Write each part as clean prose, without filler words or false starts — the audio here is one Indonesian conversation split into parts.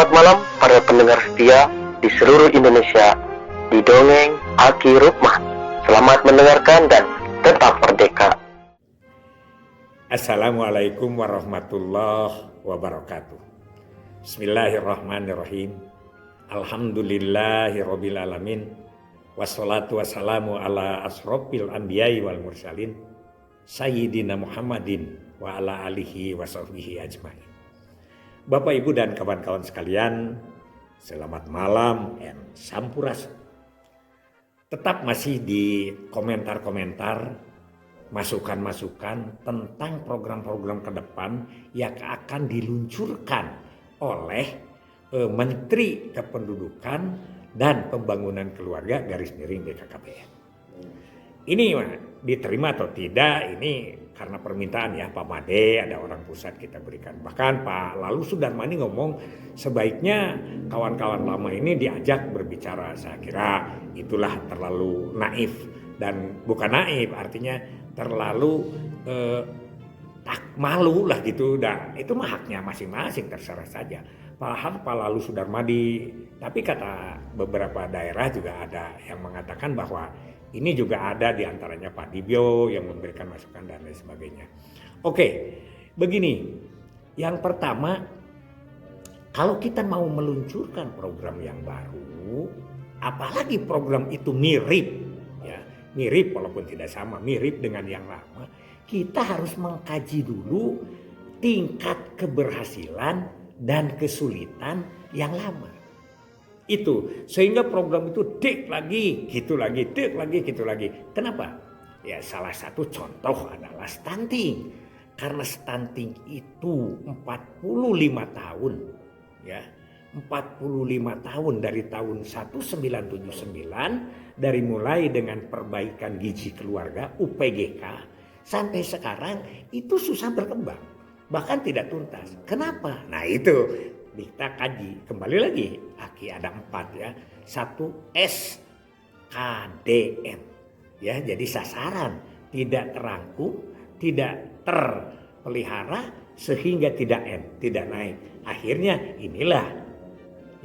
Selamat malam para pendengar setia di seluruh Indonesia di Dongeng Aki Rukman. Selamat mendengarkan dan tetap merdeka. Assalamualaikum warahmatullahi wabarakatuh. Bismillahirrahmanirrahim. Alhamdulillahirabbil alamin. Wassalatu wassalamu ala asrofil anbiya'i wal mursalin Sayyidina Muhammadin wa ala alihi wa sahbihi ajmain. Bapak, Ibu, dan kawan-kawan sekalian, selamat malam and sampurasun. Tetap masih di komentar-komentar, masukan-masukan tentang program-program ke depan yang akan diluncurkan oleh Menteri Kependudukan dan Pembangunan Keluarga _BKKBN. Ini diterima atau tidak, ini karena permintaan ya Pak Made, ada orang pusat kita berikan. Bahkan Pak Lalu Sudarmani ngomong sebaiknya kawan-kawan lama ini diajak berbicara. Saya kira itulah terlalu naif, dan bukan naif artinya terlalu tak malu lah gitu. Dan itu mah haknya masing-masing, terserah saja. Pak Lalu Sudarmadi, tapi kata beberapa daerah juga ada yang mengatakan bahwa ini juga ada diantaranya Pak Dibyo yang memberikan masukan dan lain sebagainya. Oke, begini. Yang pertama, kalau kita mau meluncurkan program yang baru, apalagi program itu mirip, ya, mirip walaupun tidak sama, mirip dengan yang lama, kita harus mengkaji dulu tingkat keberhasilan dan kesulitan yang lama. Itu sehingga program itu dik lagi, gitu lagi, dik lagi, gitu lagi. Kenapa? Ya salah satu contoh adalah stunting. Karena stunting itu 45 tahun, ya. 45 tahun dari tahun 1979, dari mulai dengan perbaikan gizi keluarga UPGK sampai sekarang itu susah berkembang. Bahkan tidak tuntas. Kenapa? Nah itu kita kaji kembali lagi. Aki ada 4 ya. 1 SKDM ya, jadi sasaran tidak terangkum, tidak terpelihara sehingga tidak naik. Akhirnya inilah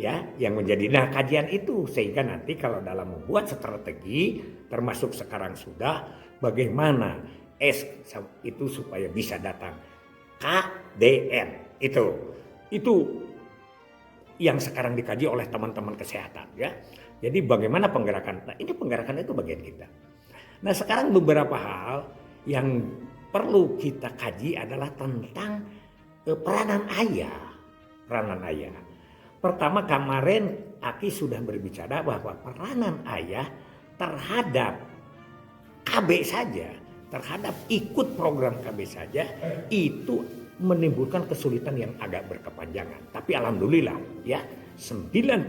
ya yang menjadi kajian itu, sehingga nanti kalau dalam membuat strategi termasuk sekarang sudah bagaimana S itu supaya bisa datang KDM itu yang sekarang dikaji oleh teman-teman kesehatan ya. Jadi bagaimana penggerakan? Nah, ini penggerakan itu bagian kita. Nah, sekarang beberapa hal yang perlu kita kaji adalah tentang peranan ayah. Pertama, kemarin Aki sudah berbicara bahwa peranan ayah terhadap KB saja, terhadap ikut program KB saja itu menimbulkan kesulitan yang agak berkepanjangan. Tapi alhamdulillah ya 95%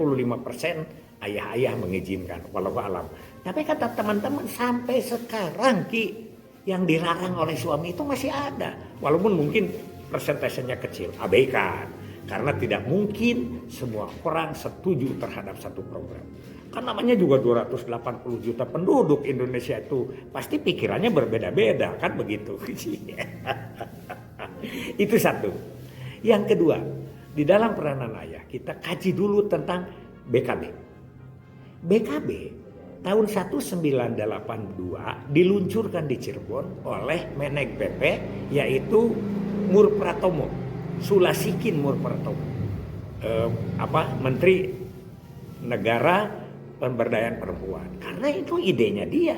ayah-ayah mengizinkan walau alam. Tapi kata teman-teman sampai sekarang yang dilarang oleh suami itu masih ada. Walaupun mungkin persentasenya kecil, abaikan. Karena tidak mungkin semua orang setuju terhadap satu program. Kan namanya juga 280 juta penduduk Indonesia itu. Pasti pikirannya berbeda-beda kan begitu. Itu satu. Yang kedua, di dalam peranan ayah kita kaji dulu tentang BKB. BKB tahun 1982 diluncurkan di Cirebon oleh Menek PP, yaitu Mur Pratomo, Sulasikin Mur Pratomo, Menteri Negara Pemberdayaan Perempuan. Karena itu idenya dia.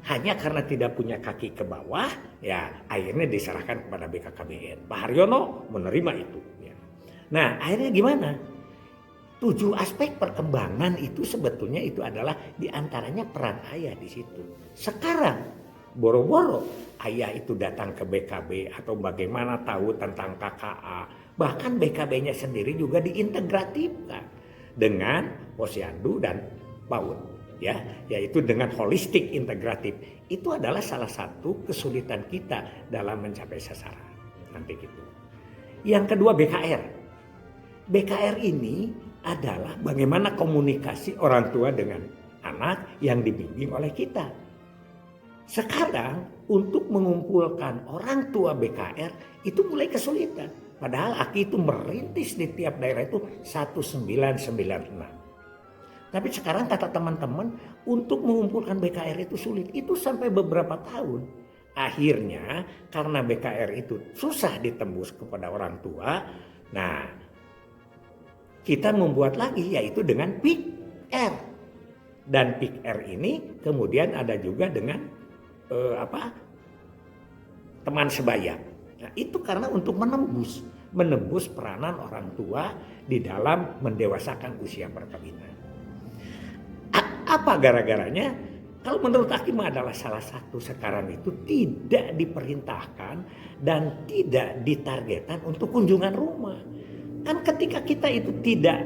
Hanya karena tidak punya kaki ke bawah, ya akhirnya diserahkan kepada BKKBN. Pak Haryono menerima itu. Ya. Nah akhirnya gimana? 7 aspek perkembangan itu sebetulnya itu adalah diantaranya peran ayah di situ. Sekarang boro-boro ayah itu datang ke BKB atau bagaimana tahu tentang KKA. Bahkan BKB-nya sendiri juga diintegratifkan dengan Posyandu dan PAUD. Ya, yaitu dengan holistik integratif. Itu adalah salah satu kesulitan kita dalam mencapai sasaran. Nanti gitu. Yang kedua BKR. BKR ini adalah bagaimana komunikasi orang tua dengan anak yang dibimbing oleh kita. Sekarang untuk mengumpulkan orang tua BKR itu mulai kesulitan. Padahal Aki itu merintis di tiap daerah itu 1996. Tapi sekarang kata teman-teman untuk mengumpulkan BKR itu sulit. Itu sampai beberapa tahun. Akhirnya karena BKR itu susah ditembus kepada orang tua. Nah, kita membuat lagi yaitu dengan PIK-R. Dan PIK-R ini kemudian ada juga dengan teman sebaya. Nah, itu karena untuk menembus peranan orang tua di dalam mendewasakan usia perkawinan. Apa gara-garanya? Kalau menurut Hakim adalah salah satu sekarang itu tidak diperintahkan dan tidak ditargetkan untuk kunjungan rumah. Kan ketika kita itu tidak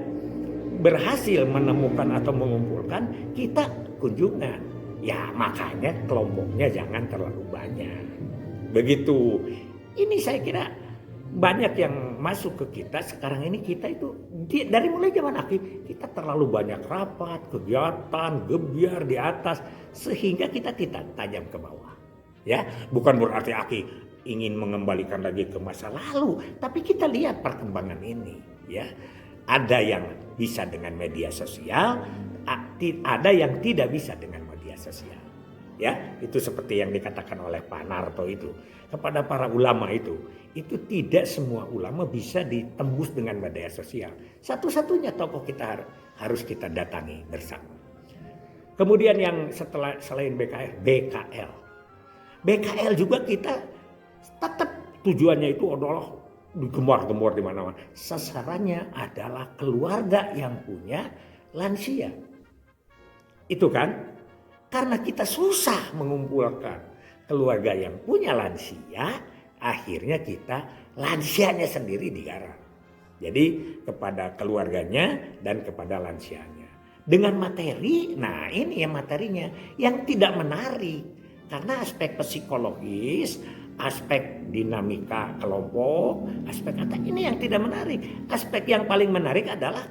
berhasil menemukan atau mengumpulkan, kita kunjungan. Ya makanya kelompoknya jangan terlalu banyak. Begitu. Ini saya kira banyak yang masuk ke kita sekarang ini. Kita itu dari mulai zaman Hakim kita terlalu banyak rapat, kegiatan, gebiar di atas sehingga kita tidak tajam ke bawah. Ya, bukan berarti Aki ingin mengembalikan lagi ke masa lalu, tapi kita lihat perkembangan ini. Ya, ada yang bisa dengan media sosial, ada yang tidak bisa dengan media sosial. Ya, itu seperti yang dikatakan oleh Pak Narto itu kepada para ulama itu tidak semua ulama bisa ditembus dengan media sosial. Satu-satunya tokoh kita harus kita datangi bersama. Kemudian yang selain BKR, BKL. BKL juga kita tetap tujuannya itu adalah digembar-gembor di mana-mana. Sasarannya adalah keluarga yang punya lansia. Itu kan? Karena kita susah mengumpulkan keluarga yang punya lansia, akhirnya kita lansianya sendiri digarap. Jadi kepada keluarganya dan kepada lansianya. Dengan materi, nah ini yang materinya yang tidak menarik. Karena aspek psikologis, aspek dinamika kelompok, aspek kata ini yang tidak menarik. Aspek yang paling menarik adalah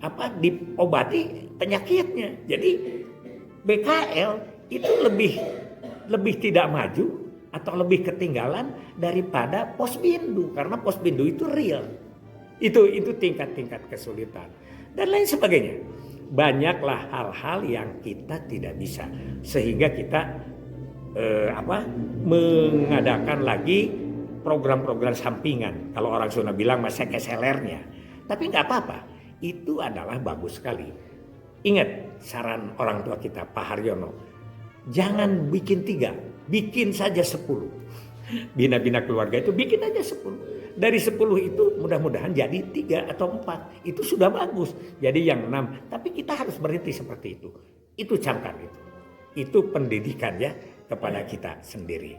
diobati penyakitnya. Jadi BKL itu lebih tidak maju atau lebih ketinggalan daripada posbindu karena posbindu itu real. Itu tingkat-tingkat kesulitan dan lain sebagainya. Banyaklah hal-hal yang kita tidak bisa sehingga kita mengadakan lagi program-program sampingan. Kalau orang Sunda bilang masa keselernya. Tapi nggak apa-apa. Itu adalah bagus sekali. Ingat saran orang tua kita Pak Haryono, jangan bikin 3, bikin saja 10. Bina-bina keluarga itu bikin aja 10. Dari 10 itu mudah-mudahan jadi 3 atau 4. Itu sudah bagus. Jadi yang 6. Tapi kita harus berhenti seperti itu. Itu camkan itu. Itu pendidikan ya kepada kita sendiri.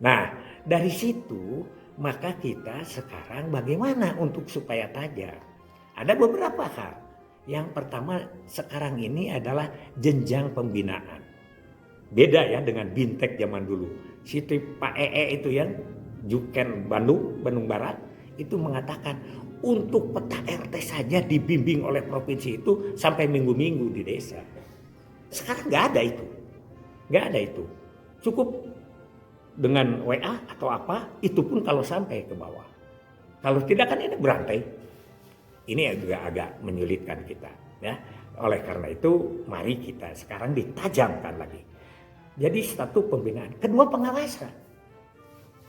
Nah dari situ maka kita sekarang bagaimana untuk supaya tajam. Ada beberapa hal. Yang pertama sekarang ini adalah jenjang pembinaan. Beda ya dengan Bintek zaman dulu. Situ Pak itu yang Juken Bandung Barat itu mengatakan untuk peta RT saja dibimbing oleh provinsi itu sampai minggu-minggu di desa. Sekarang nggak ada itu. Nggak ada itu. Cukup dengan WA atau apa, itu pun kalau sampai ke bawah. Kalau tidak kan ini berantai. Ini juga agak menyulitkan kita, ya. Oleh karena itu, mari kita sekarang ditajamkan lagi. Jadi satu pembinaan, kedua pengawasan.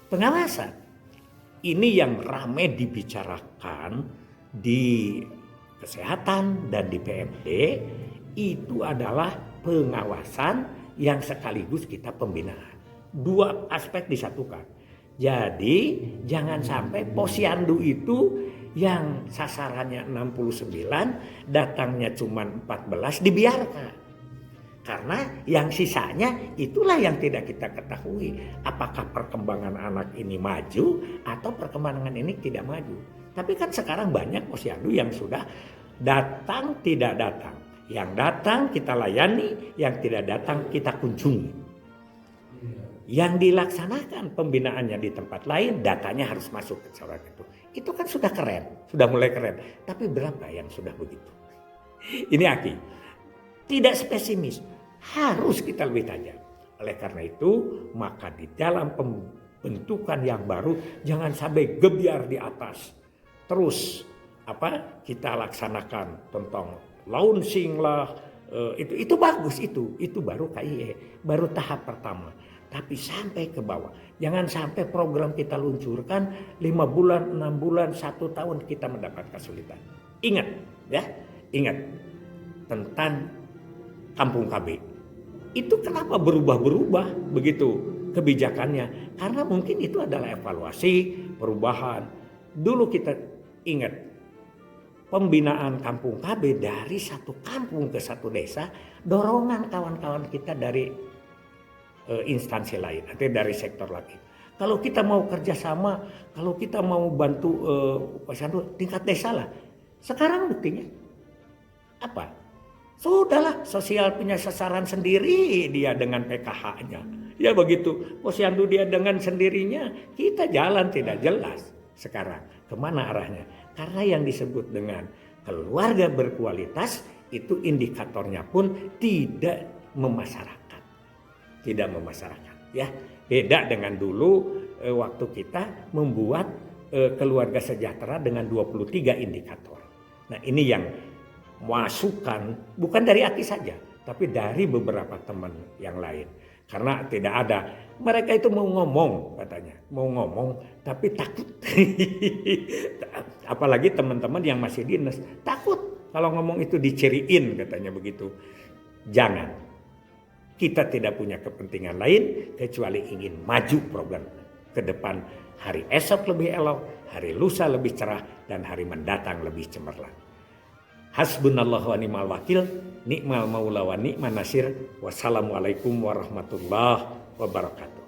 Pengawasan ini yang ramai dibicarakan di kesehatan dan di PMD itu adalah pengawasan yang sekaligus kita pembinaan. Dua aspek disatukan. Jadi jangan sampai posyandu itu yang sasarannya 69 datangnya cuma 14 dibiarkan. Karena yang sisanya itulah yang tidak kita ketahui. Apakah perkembangan anak ini maju atau perkembangan ini tidak maju. Tapi kan sekarang banyak posyandu yang sudah datang tidak datang. Yang datang kita layani, yang tidak datang kita kunjungi. Yang dilaksanakan pembinaannya di tempat lain, datanya harus masuk ke surat itu. Itu kan sudah keren, sudah mulai keren. Tapi berapa yang sudah begitu? Ini Aki, tidak spesimis, harus kita lebih tajam. Oleh karena itu, maka di dalam bentukan yang baru, jangan sampai gebiar di atas. Terus kita laksanakan tentang launching lah, itu bagus, itu baru KIE, baru tahap pertama. Tapi sampai ke bawah, jangan sampai program kita luncurkan 5 bulan, 6 bulan, 1 tahun kita mendapat kesulitan. Ingat tentang Kampung KB. Itu kenapa berubah-berubah begitu kebijakannya? Karena mungkin itu adalah evaluasi, perubahan. Dulu kita ingat pembinaan Kampung KB dari satu kampung ke satu desa, dorongan kawan-kawan kita dari instansi lain, artinya dari sektor lain. Kalau kita mau kerjasama, kalau kita mau bantu posyandu tingkat desa lah. Sekarang buktinya apa? Sudahlah, sosial punya sasaran sendiri dia dengan PKH-nya. Ya begitu, posyandu dia dengan sendirinya, kita jalan tidak jelas. Sekarang kemana arahnya? Karena yang disebut dengan keluarga berkualitas itu indikatornya pun tidak memasyarakat. Ya. Beda dengan dulu waktu kita membuat keluarga sejahtera dengan 23 indikator. Nah, ini yang masukan bukan dari Aki saja, tapi dari beberapa teman yang lain. Karena tidak ada, mereka itu mau ngomong katanya, mau ngomong tapi takut. Apalagi teman-teman yang masih dinas, takut kalau ngomong itu diciriin katanya begitu. Jangan. Kita tidak punya kepentingan lain kecuali ingin maju program ke depan. Hari esok lebih elok, hari lusa lebih cerah, dan hari mendatang lebih cemerlang. Hasbunallahu wa ni'mal wakil, ni'mal maula wa ni'man nasir. Wassalamualaikum warahmatullahi wabarakatuh.